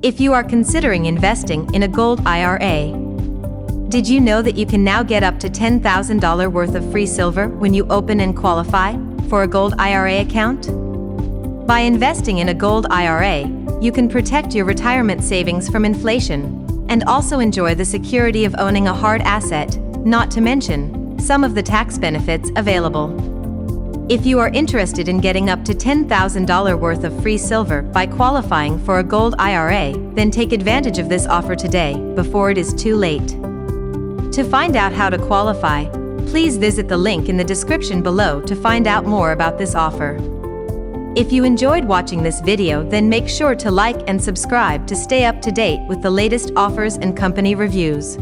If you are considering investing in a gold IRA, did you know that you can now get up to $10,000 worth of free silver when you open and qualify for a gold IRA account? By investing in a gold IRA, you can protect your retirement savings from inflation and also enjoy the security of owning a hard asset, not to mention some of the tax benefits available. If you are interested in getting up to $10,000 worth of free silver by qualifying for a gold IRA, then take advantage of this offer today before it is too late. To find out how to qualify, please visit the link in the description below to find out more about this offer. If you enjoyed watching this video, then make sure to like and subscribe to stay up to date with the latest offers and company reviews.